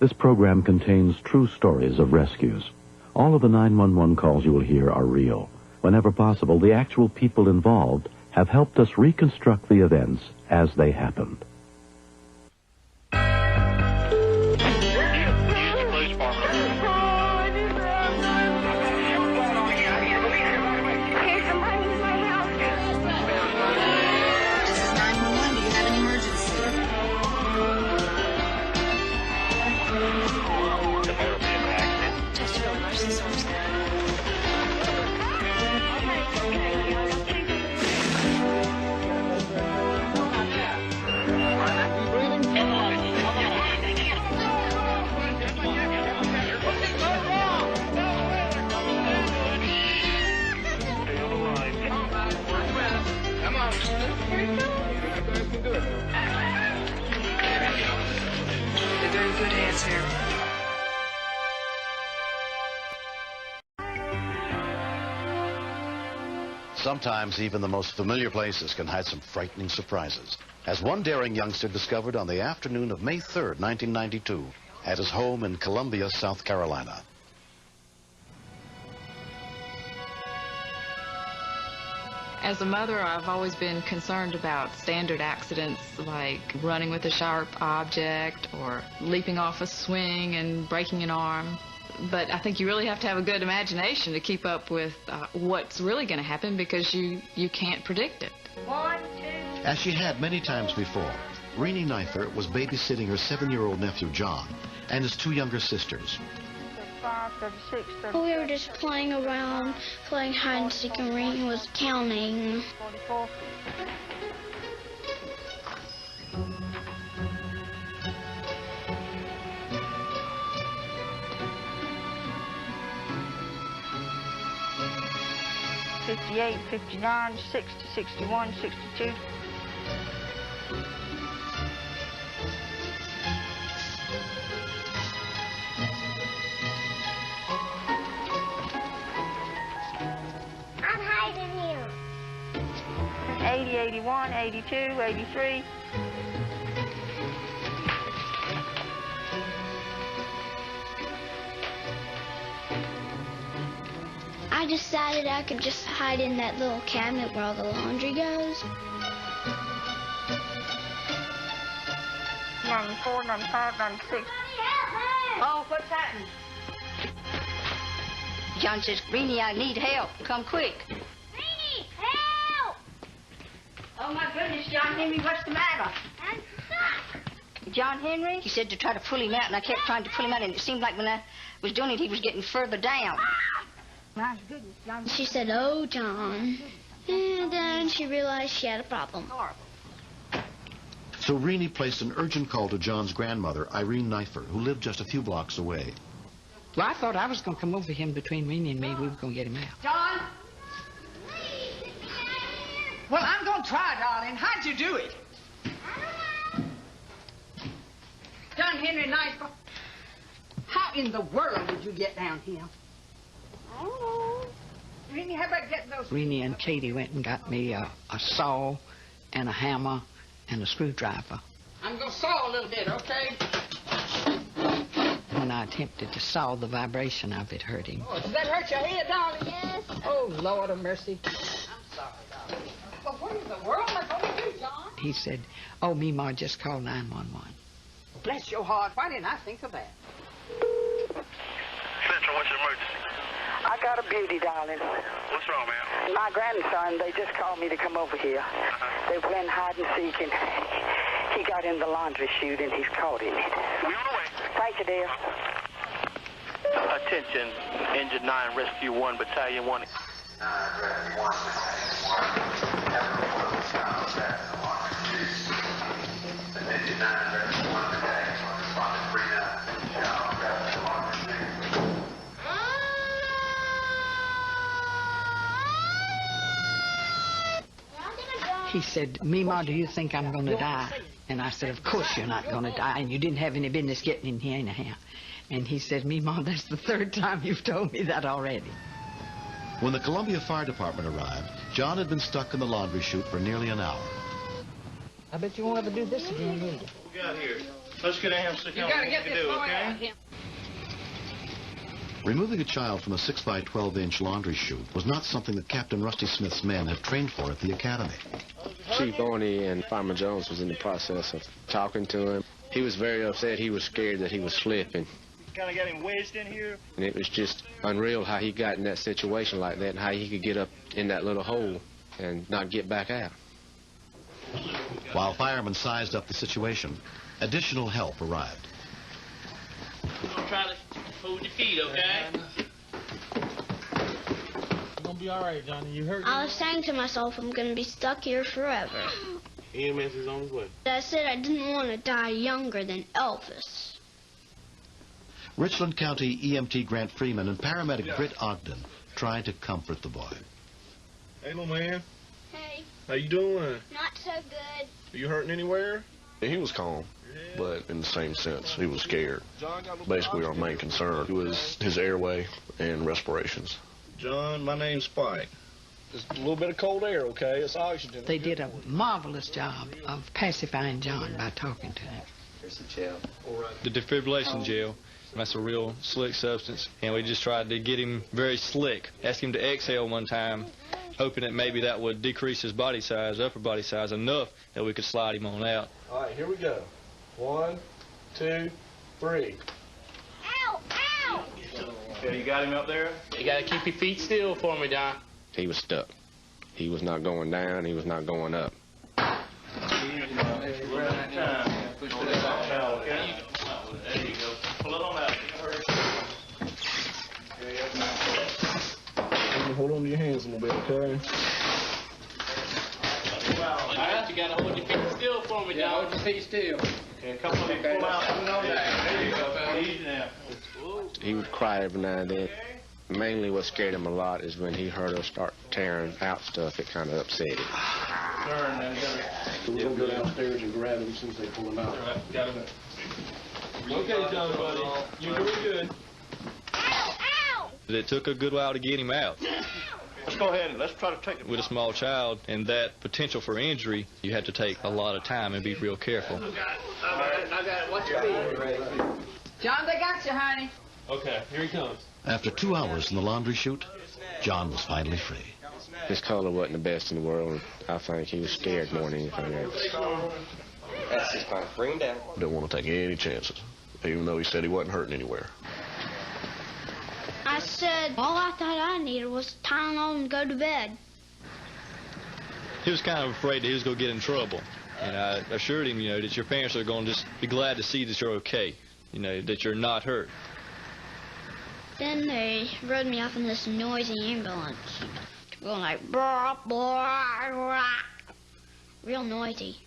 This program contains true stories of rescues. All of the 911 calls you will hear are real. Whenever possible, the actual people involved have helped us reconstruct the events as they happened. Sometimes even the most familiar places can hide some frightening surprises, as one daring youngster discovered on the afternoon of May 3rd, 1992, at his home in Columbia, South Carolina. As a mother, I've always been concerned about standard accidents like running with a sharp object or leaping off a swing and breaking an arm. But I think you really have to have a good imagination to keep up with what's really going to happen, because you can't predict it. 1, 2. As she had many times before, Renee Neifert was babysitting her 7-year-old nephew, John, and his 2 younger sisters. 35, 36, 37. We were just playing around, playing hide and seek, and Renee was counting. 44. $58, $59, $60, $61, $62. I'm hiding here. 80, 81, 82, 83. I decided I could just hide in that little cabinet where all the laundry goes. 94, 95, 96. Oh, what's happening? John says, Renee, I need help. Come quick. Renee, help! Oh, my goodness, John Henry, what's the matter? I'm stuck. John Henry? He said to try to pull him out, and I kept trying to pull him out, and it seemed like when I was doing it, he was getting further down. My goodness, John. She said, "Oh, John." And then she realized she had a problem. So Renee placed an urgent call to John's grandmother, Irene Neifert, who lived just a few blocks away. Well, I thought I was going to come over him between Renee and me. We were going to get him out. John? Well, I'm going to try, darling. How'd you do it? John Henry Neifert, how in the world did you get down here? I don't know. Renee, how about getting those... Renee and Katie went and got me a saw and a hammer and a screwdriver. I'm going to saw a little bit, okay? When I attempted to saw, the vibration of it hurt him. Oh, does that hurt your head, darling? Yes. Oh, Lord of mercy. I'm sorry, darling. Well, what in the world am I going to do, John? He said, "Oh, Meemaw, just call 911. Bless your heart. Why didn't I think of that? Central, what's your emergency? I got a beauty, darling. What's wrong, ma'am? My grandson, they just called me to come over here. They went hide and seek, and he got in the laundry chute, and he's caught in it. We on the way. Thank you, dear. Attention, Engine 9, Rescue 1, Battalion 1. He said, "Meemaw, do you think I'm going to die?" And I said, "Of course you're not going to die, and you didn't have any business getting in here anyhow." And he said, "Meemaw, that's the 3rd time you've told me that already." When the Columbia Fire Department arrived, John had been stuck in the laundry chute for nearly an hour. I bet you won't ever do this again, will you? What we got here? Let's get down and sit down. You gotta get this boy out here. Removing a child from a 6 by 12-inch laundry chute was not something that Captain Rusty Smith's men had trained for at the academy. Chief Boney and Fireman Jones was in the process of talking to him. He was very upset. He was scared that he was slipping. Kind of got him wedged in here. And it was just unreal how he got in that situation like that and how he could get up in that little hole and not get back out. While firemen sized up the situation, additional help arrived. We're going to try to hold your feet, okay? You're going to be all right, Johnny. You hurt? I was saying to myself, I'm going to be stuck here forever. EMS is on his way. I said I didn't want to die younger than Elvis. Richland County EMT Grant Freeman and paramedic Britt Ogden tried to comfort the boy. Hey, little man. Hey. How you doing? Not so good. Are you hurting anywhere? He was calm, but in the same sense, he was scared. Basically, our main concern was his airway and respirations. John, my name's Spike. Just a little bit of cold air, okay? It's oxygen. They did a marvelous job of pacifying John by talking to him. Here's some gel. The defibrillation gel, that's a real slick substance, and we just tried to get him very slick. Asked him to exhale one time, hoping that maybe that would decrease his body size, upper body size, enough that we could slide him on out. All right, here we go. 1, 2, 3. Ow! Ow! Okay, you got him up there? You got to keep your feet still for me, John. He was stuck. He was not going down. He was not going up. There you go. Pull it on out. Hold on to your hands a little bit, okay? All right, you got to hold your feet still for me, John. Hold your feet still. Okay, a couple of you pull out. There you go. Easy now. He would cry every now and then. Mainly what scared him a lot is when he heard us start tearing out stuff, it kind of upset him. We're going to go downstairs and grab him as soon as they pull him out. All right, got him. Okay, John, buddy. You're doing good. Ow! Ow! It took a good while to get him out. Let's go ahead and let's try to take it. With a small child and that potential for injury, you have to take a lot of time and be real careful. I got it. Watch your feet. John, they got you, honey. Okay, here he comes. After 2 hours in the laundry chute, John was finally free. His color wasn't the best in the world. I think he was scared more than anything else. That's just fine. Bring him down. Didn't want to take any chances, even though he said he wasn't hurting anywhere. I said all I thought I needed was Tylenol and go to bed. He was kind of afraid that he was going to get in trouble. And I assured him, that your parents are going to just be glad to see that you're okay, that you're not hurt. Then they rode me off in this noisy ambulance. Going like, blah, blah, blah. Real noisy.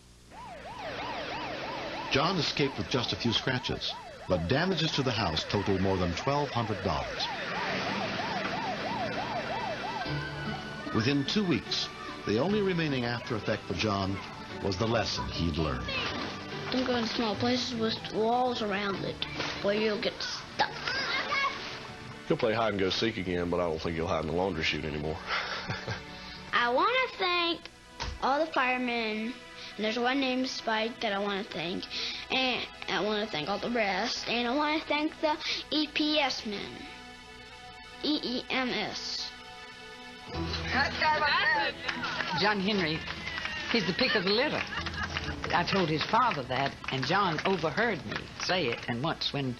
John escaped with just a few scratches, but damages to the house totaled more than $1,200. Within 2 weeks, the only remaining after effect for John was the lesson he'd learned. Don't go in small places with walls around it, or you'll get stuck. He'll play hide and go seek again, but I don't think he'll hide in the laundry chute anymore. I want to thank all the firemen, and there's one named Spike that I want to thank, and I want to thank all the rest, and I want to thank the EPS men. EEMS. John Henry, he's the pick of the litter. I told his father that, and John overheard me say it. And once when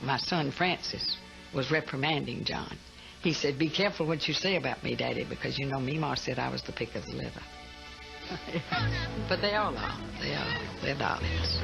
my son Francis was reprimanding John, he said, "Be careful what you say about me, Daddy, because Meemaw said I was the pick of the litter." But they all are. They're darlings.